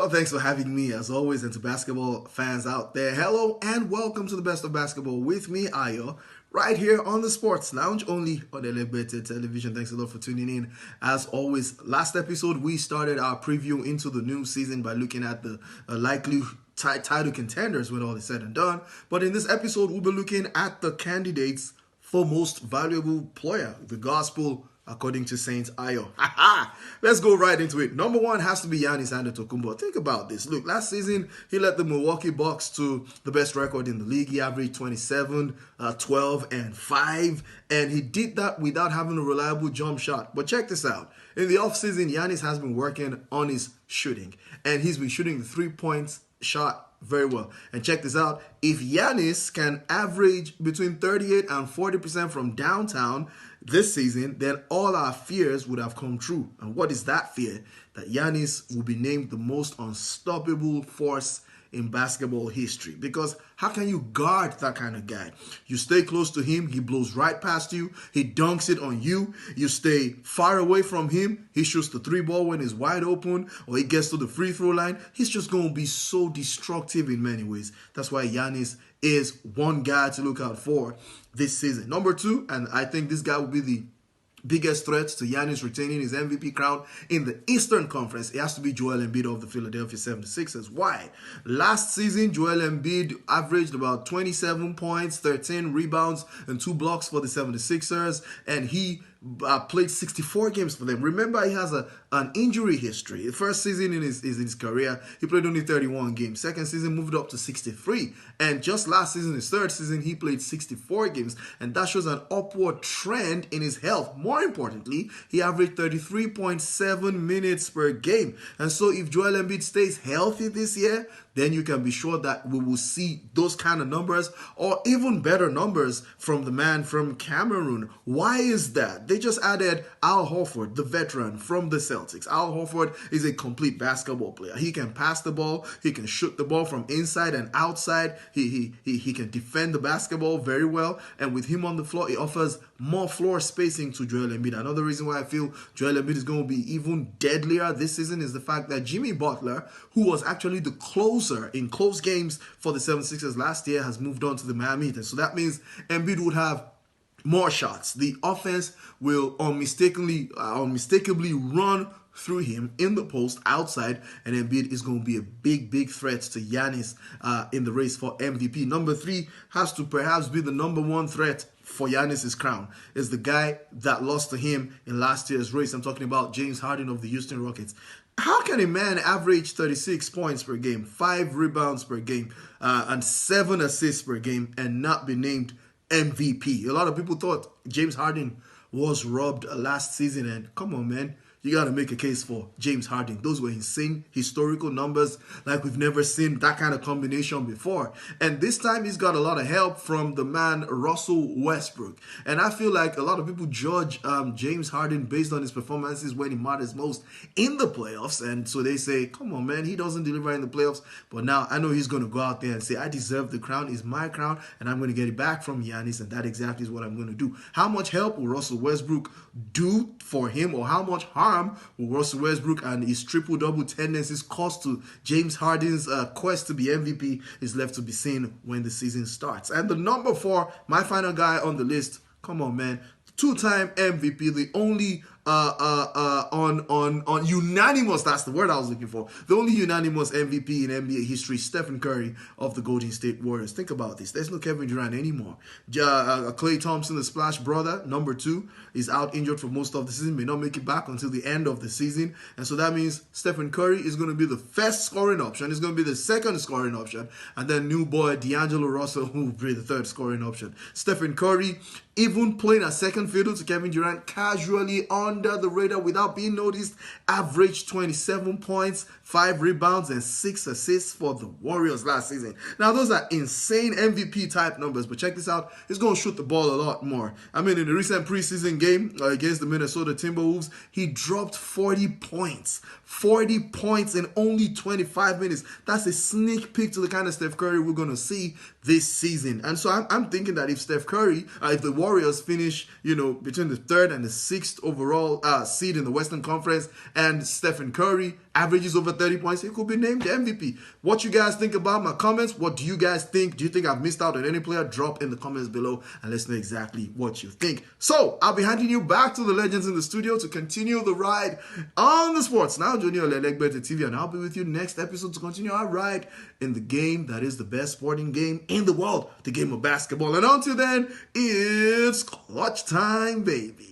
Well, thanks for having me as always, and to basketball fans out there, hello and welcome to the best of basketball with me, Ayo, right here on the Sports Lounge, only on Elevated Television. Thanks a lot for tuning in. As always, last episode we started our preview into the new season by looking at the likely title contenders when all is said and done. But in this episode, we'll be looking at the candidates for most valuable player, the gospel according to Saint Ayo. Let's go right into it. Number one has to be Giannis Antetokounmpo. Think about this. Look, last season, he led the Milwaukee Bucks to the best record in the league. He averaged 27, 12, and 5. And he did that without having a reliable jump shot. But check this out. In the offseason, Giannis has been working on his shooting. And he's been shooting the 3-point shot very well. And check this out. If Giannis can average between 38 and 40% from downtown this season, then all our fears would have come true. And what is that fear? That Giannis will be named the most unstoppable force in basketball history. Because how can you guard that kind of guy? You stay close to him, he blows right past you, he dunks it on you, you stay far away from him, he shoots the 3-ball when he's wide open, or he gets to the free throw line. He's just going to be so destructive in many ways. That's why Giannis is one guy to look out for this season. Number two, and I think this guy will be the biggest threat to Giannis retaining his MVP crown in the Eastern Conference, it has to be Joel Embiid of the Philadelphia 76ers. Why? Last season, Joel Embiid averaged about 27 points, 13 rebounds, and 2 blocks for the 76ers, and he played 64 games for them. Remember, he has an injury history. The first season in his career, he played only 31 games. Second season, moved up to 63. And just last season, his third season, he played 64 games. And that shows an upward trend in his health. More importantly, he averaged 33.7 minutes per game. And so if Joel Embiid stays healthy this year, then you can be sure that we will see those kind of numbers or even better numbers from the man from Cameroon. Why is that? They just added Al Horford, the veteran from the Celtics. Al Horford is a complete basketball player. He can pass the ball. He can shoot the ball from inside and outside. He can defend the basketball very well. And with him on the floor, he offers more floor spacing to Joel Embiid. Another reason why I feel Joel Embiid is going to be even deadlier this season is the fact that Jimmy Butler, who was actually the closer in close games for the 76ers last year, has moved on to the Miami Heat. And so that means Embiid would have more shots. The offense will unmistakably run through him in the post outside, and Embiid is going to be a big threat to Giannis in the race for MVP. Number three has to perhaps be the number one threat for Giannis' crown, is the guy that lost to him in last year's race. I'm talking about James Harden of the Houston Rockets. How can a man average 36 points per game, 5 rebounds per game, and 7 assists per game and not be named MVP? A lot of people thought James Harden was robbed last season, and come on, man. You got to make a case for James Harden. Those were insane historical numbers like we've never seen that kind of combination before. And this time he's got a lot of help from the man Russell Westbrook. And I feel like a lot of people judge James Harden based on his performances when he matters most in the playoffs. And so they say, come on, man, he doesn't deliver in the playoffs. But now I know he's going to go out there and say, I deserve the crown. It's my crown. And I'm going to get it back from Giannis. And that exactly is what I'm going to do. How much help will Russell Westbrook do for him, or how much harm will Russell Westbrook and his triple-double tendencies cost to James Harden's quest to be MVP is left to be seen when the season starts. And the number 4, my final guy on the list, come on, man, 2-time MVP, the only on unanimous, that's the word I was looking for, the only unanimous MVP in NBA history, Stephen Curry of the Golden State Warriors. Think about this. There's no Kevin Durant anymore. Klay Thompson, the Splash brother, number 2, is out injured for most of the season, may not make it back until the end of the season. And so that means Stephen Curry is going to be the first scoring option. He's going to be the second scoring option. And then new boy D'Angelo Russell will be the third scoring option. Stephen Curry, even playing a second fiddle to Kevin Durant, casually under the radar without being noticed, averaged 27 points, 5 rebounds, and 6 assists for the Warriors last season. Now, those are insane MVP type numbers, but check this out. He's going to shoot the ball a lot more. I mean, in the recent preseason game against the Minnesota Timberwolves, he dropped 40 points. 40 points in only 25 minutes. That's a sneak peek to the kind of Steph Curry we're going to see this season. And so I'm thinking that if Steph Curry, if the Warriors finish, between the 3rd and the 6th overall overall seed in the Western Conference, and Stephen Curry averages over 30 points, he could be named the MVP. What you guys think about my comments? What do you guys think? Do you think I've missed out on any player? Drop in the comments below and let's know exactly what you think. So I'll be handing you back to the legends in the studio to continue the ride on the Sports Now Junior Lelegbete TV, and I'll be with you next episode to continue our ride in the game that is the best sporting game in the world, the game of basketball. And until then, it's clutch time, baby.